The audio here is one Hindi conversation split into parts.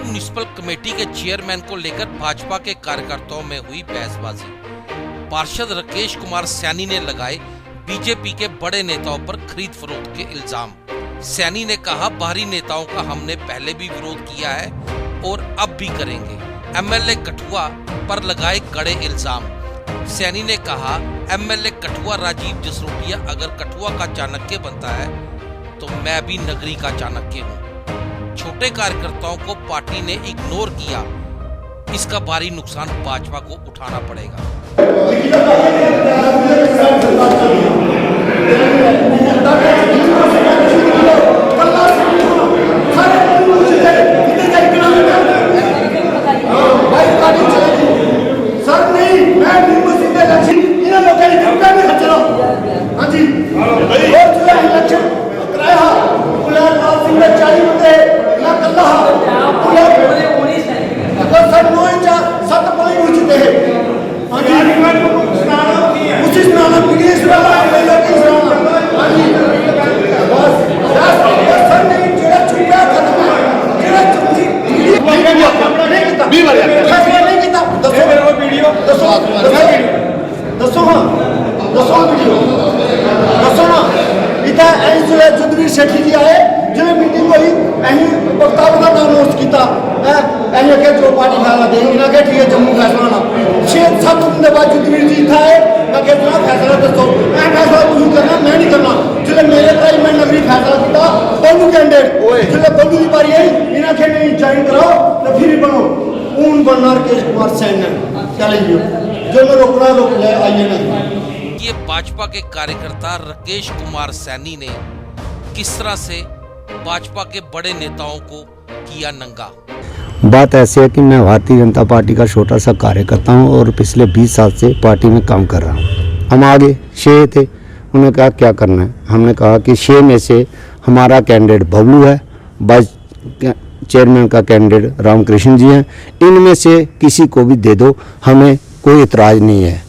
म्युनिसिपल कमेटी के चेयरमैन को लेकर भाजपा के कार्यकर्ताओं में हुई बहसबाजी। पार्षद राकेश कुमार सैनी ने लगाए बीजेपी के बड़े नेताओं पर खरीद फरोख्त के इल्जाम। सैनी ने कहा, बाहरी नेताओं का हमने पहले भी विरोध किया है और अब भी करेंगे। एमएलए कठुआ पर लगाए कड़े इल्जाम। सैनी ने कहा, एमएलए कठुआ राजीव जसरोटिया अगर कठुआ का चाणक्य बनता है तो मैं भी नगरी का चाणक्य हूँ। छोटे कार्यकर्ताओं को पार्टी ने इग्नोर किया, इसका भारी नुकसान भाजपा को उठाना पड़ेगा। जुदवीर शेठी जी आए जिन्हें मीटिंग हुई वक्ताव का अनाउंस किया अगे जो पार्टी फैसला देंगे ना कि ठीक है जम्मू फैसला ना 6-7 दिन के बाद जुदवीर जी था मैं कहता फैसला दसो मैं फैसला तुम करना मैं नहीं करना जिले मेरे भाई मैं नगरी फैसला किया बल्लू कैंडिडेट जिले बल्लू की बारी आई इन्हें आखे नहीं ज्वाइन कराओ तो फिर बनो ऊन बनना राकेश कुमार सैनी चले जो मैं रोकना रोक ले आइए ना। ये भाजपा के कार्यकर्ता राकेश कुमार सैनी ने किस तरह से भाजपा के बड़े नेताओं को किया नंगा। बात ऐसी है कि मैं भारतीय जनता पार्टी का छोटा सा कार्यकर्ता हूं और पिछले 20 साल से पार्टी में काम कर रहा हूं। हम आगे 6 थे, उन्होंने कहा क्या करना है। हमने कहा कि 6 में से हमारा कैंडिडेट बबलू है, वाइस चेयरमैन का कैंडिडेट रामकृष्ण जी हैं, इनमें से किसी को भी दे दो, हमें कोई इतराज़ नहीं है।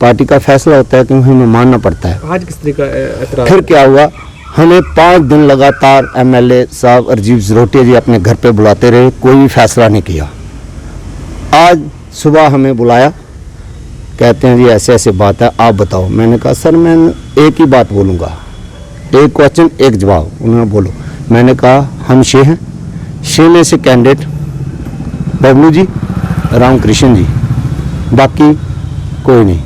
पार्टी का फैसला होता है कि हमें मानना पड़ता है। आज किस तरह का इतराज़? फिर क्या हुआ, हमें 5 दिन लगातार एमएलए साहब राजीव जसरोटिया जी अपने घर पे बुलाते रहे, कोई भी फैसला नहीं किया। आज सुबह हमें बुलाया, कहते हैं जी ऐसे ऐसे बात है, आप बताओ। मैंने कहा सर मैं एक ही बात बोलूँगा, एक क्वेश्चन एक जवाब। उन्होंने बोलो। मैंने कहा हम 6 हैं, 6 में से कैंडिडेट बबलू जी, रामकृष्ण जी, बाकी कोई नहीं।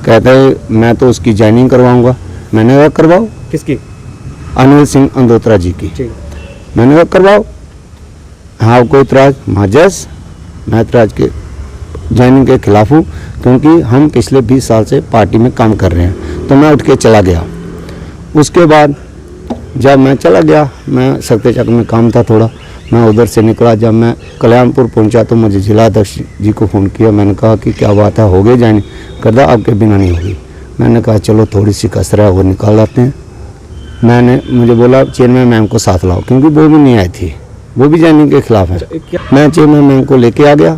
कहते हैं मैं तो उसकी ज्वाइनिंग करवाऊँगा। मैंने कहा करवाओ। किसकी? अनिल सिंह अंदोत्रा जी की। मैंने कहा करवाओ। हाँ कोई इतराज? माजस मैं इतराज के ज्वाइनिंग के खिलाफ हूँ, क्योंकि हम पिछले 20 साल से पार्टी में काम कर रहे हैं। तो मैं उठ के चला गया। उसके बाद जब मैं चला गया, मैं सकते चक में काम था थोड़ा, मैं उधर से निकला। जब मैं कल्याणपुर पहुंचा तो मुझे जिला अध्यक्ष जी को फ़ोन किया। मैंने कहा कि क्या बात है, हो गई ज्वाइनिंग? करदा आपके बिना नहीं होगी। मैंने कहा चलो थोड़ी सी कसर है वो निकाल लाते हैं। मुझे बोला चेयरमैन मैम को साथ लाओ, क्योंकि वो भी नहीं आई थी, वो भी ज्वाइनिंग के खिलाफ है। मैं चेयरमैन मैम को लेके आ गया।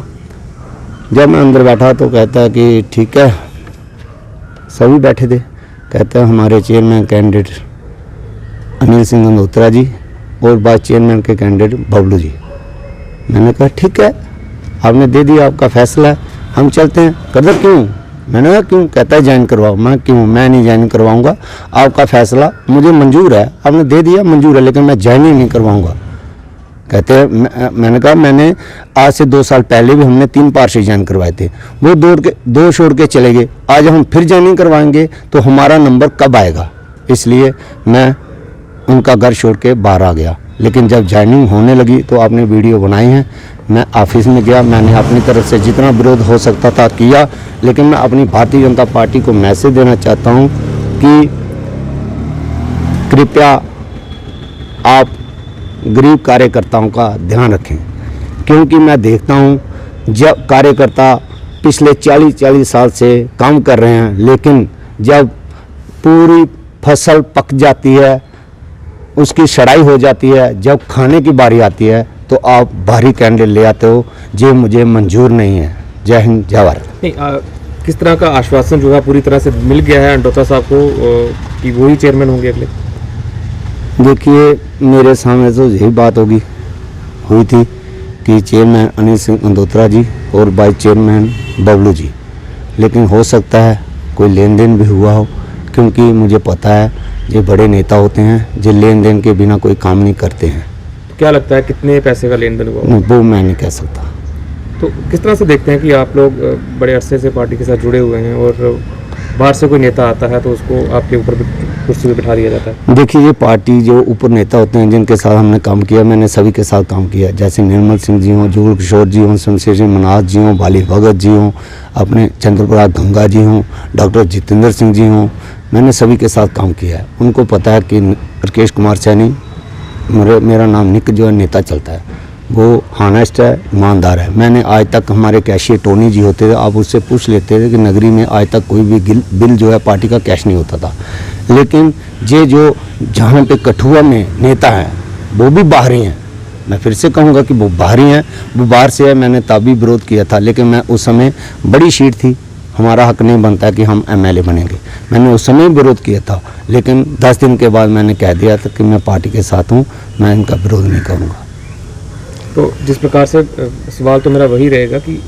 जब मैं अंदर बैठा तो कहता है कि ठीक है, सभी बैठे थे। कहता है हमारे चेयरमैन कैंडिडेट अनिल सिंह अंदोत्रा जी और वाइस चेयरमैन के कैंडिडेट बबलू जी। मैंने कहा ठीक है, आपने दे दिया, आपका फैसला है, हम चलते हैं। कहता क्यों? मैंने कहा क्यों? कहता है ज्वाइन करवाओ। मैं क्यों? मैं नहीं ज्वाइन करवाऊंगा, आपका फैसला मुझे मंजूर है, आपने दे दिया मंजूर है, लेकिन मैं ज्वाइन ही नहीं करवाऊंगा। कहते हैं मैंने कहा मैंने आज से 2 साल पहले भी हमने 3 पार्षद ज्वाइन करवाए थे, वो 2 छोड़ के चले गए। आज हम फिर ज्वाइनिंग करवाएंगे तो हमारा नंबर कब आएगा? इसलिए मैं उनका घर छोड़ के बाहर आ गया। लेकिन जब ज्वाइनिंग होने लगी तो आपने वीडियो बनाई है, मैं ऑफिस में गया, मैंने अपनी तरफ से जितना विरोध हो सकता था किया। लेकिन मैं अपनी भारतीय जनता पार्टी को मैसेज देना चाहता हूं कि कृपया आप गरीब कार्यकर्ताओं का ध्यान रखें, क्योंकि मैं देखता हूं जब कार्यकर्ता पिछले 40 साल से काम कर रहे हैं, लेकिन जब पूरी फसल पक जाती है, उसकी सड़ाई हो जाती है, जब खाने की बारी आती है तो आप बाहरी कैंडिडेट ले आते हो, जो मुझे मंजूर नहीं है। जय हिंद, जय भारत। किस तरह का आश्वासन जो है पूरी तरह से मिल गया है अंडोत्रा साहब को कि वही चेयरमैन होंगे अगले? देखिए मेरे सामने तो यही बात हुई थी कि चेयरमैन अनिल सिंह अंदोत्रा जी और वाइस चेयरमैन बबलू जी, लेकिन हो सकता है कोई लेन देन भी हुआ हो, क्योंकि मुझे पता है ये बड़े नेता होते हैं जो लेन देन के बिना कोई काम नहीं करते हैं। तो क्या लगता है कितने पैसे का लेन देन हुआ होगा? वो मैं नहीं कह सकता। तो किस तरह से देखते हैं कि आप लोग बड़े अरसे से पार्टी के साथ जुड़े हुए हैं और बाहर से कोई नेता आता है तो उसको आपके ऊपर कुर्सी पे बिठा दिया जाता है? देखिए, ये पार्टी जो ऊपर नेता होते हैं जिनके साथ हमने काम किया, मैंने सभी के साथ काम किया, जैसे निर्मल सिंह जी हों, जुगल किशोर जी हों, शमशेर सिंह मनाज जी हों, बाली भगत जी हों, अपने चंद्रप्रसाद गंगा जी हों, डॉक्टर जितेंद्र सिंह जी हों, मैंने सभी के साथ काम किया है। उनको पता है कि राकेश कुमार सैनी, मेरा नाम निक जो है नेता चलता है, वो हानेस्ट है, ईमानदार है। मैंने आज तक, हमारे कैशियर टोनी जी होते थे, आप उससे पूछ लेते थे कि नगरी में आज तक कोई भी बिल जो है पार्टी का कैश नहीं होता था। लेकिन ये जो जहाँ पे कठुआ में नेता हैं वो भी बाहरी हैं, मैं फिर से कहूँगा कि वो बाहरी हैं, वो बाहर से है। मैंने तब भी विरोध किया था, लेकिन मैं उस समय बड़ी सीट थी, हमारा हक नहीं बनता कि हम एमएलए बनेंगे, मैंने उस समय विरोध किया था। लेकिन 10 दिन के बाद मैंने कह दिया था कि मैं पार्टी के साथ हूँ, मैं इनका विरोध नहीं करूँगा। तो जिस प्रकार से सवाल तो मेरा वही रहेगा कि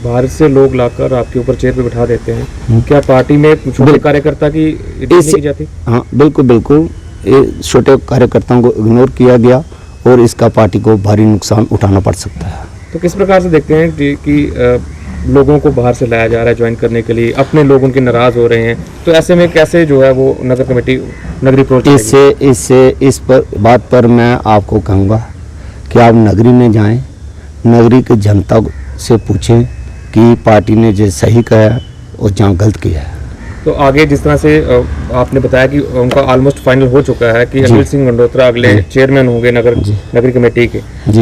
बाहर से लोग लाकर आपके ऊपर चेयर पे बिठा देते हैं, क्या पार्टी में छोटे कार्यकर्ता की इज्जत की जाती? हाँ, बिल्कुल बिल्कुल, ये छोटे कार्यकर्ताओं को इग्नोर किया गया और इसका पार्टी को भारी नुकसान उठाना पड़ सकता है। तो किस प्रकार से देखते हैं कि लोगों को बाहर से लाया जा रहा है ज्वाइन करने के लिए, अपने लोग उनके नाराज हो रहे हैं, तो ऐसे में कैसे जो है वो नगर कमेटी नगरी अप्रोच करेगी? इस बात पर मैं आपको कहूँगा कि आप नगरी में जाएं, नगरी की जनता से पूछें कि पार्टी ने जो सही कहा है और जहाँ गलत किया है। तो आगे जिस तरह से आपने बताया कि उनका ऑलमोस्ट फाइनल हो चुका है कि अनिल सिंह अंडोत्रा अगले चेयरमैन होंगे नगरी कमेटी के,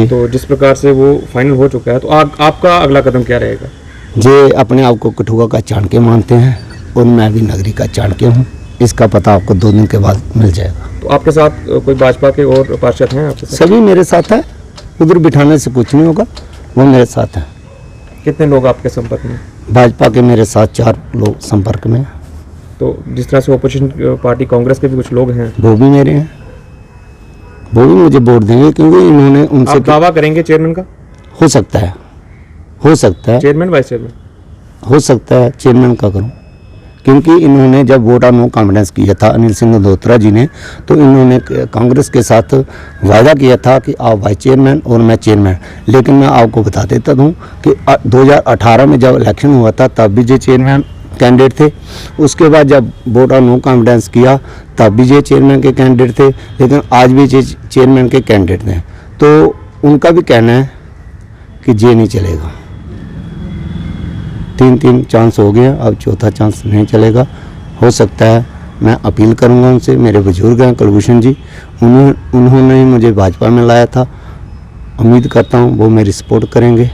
तो जिस प्रकार से वो फाइनल हो चुका है, तो आपका अगला कदम क्या रहेगा? जे अपने आप को कठुआ का चाणक्य मानते हैं और मैं भी नगरी का चाणक्य हूँ, इसका पता आपको 2 दिन के बाद मिल जाएगा। तो आपके साथ कोई भाजपा के और पार्षद हैं आपके साथ? सभी मेरे साथ है, उधर बिठाने से कुछ नहीं होगा, वो मेरे साथ है। कितने लोग आपके संपर्क में? भाजपा के मेरे साथ 4 लोग संपर्क में हैं। तो जिस तरह से अपोजिशन पार्टी कांग्रेस के भी कुछ लोग हैं, वो भी मेरे हैं, वो भी मुझे वोट देंगे, क्योंकि इन्होंने उनसे आप दावा करेंगे चेयरमैन का? हो सकता है चेयरमैन वाइस चेयरमैन हो सकता है चेयरमैन का करूं, क्योंकि इन्होंने जब वोट ऑफ नो कॉन्फिडेंस किया था अनिल सिंह अंदोत्रा जी ने, तो इन्होंने कांग्रेस के साथ वायदा किया था कि आप वाइस चेयरमैन और मैं चेयरमैन। लेकिन मैं आपको बता देता हूं कि 2018 में जब इलेक्शन हुआ था तब भी ये चेयरमैन कैंडिडेट थे, उसके बाद जब वोट ऑफ नो कॉन्फिडेंस किया तब भी ये चेयरमैन के कैंडिडेट थे, लेकिन आज भी ये चेयरमैन के कैंडिडेट हैं। तो उनका भी कहना है कि ये नहीं चलेगा, 3 चांस हो गया, अब चौथा चांस नहीं चलेगा। हो सकता है, मैं अपील करूंगा उनसे, मेरे बुजुर्ग हैं कुलभूषण जी, उन्होंने ही मुझे भाजपा में लाया था, उम्मीद करता हूं वो मेरी सपोर्ट करेंगे।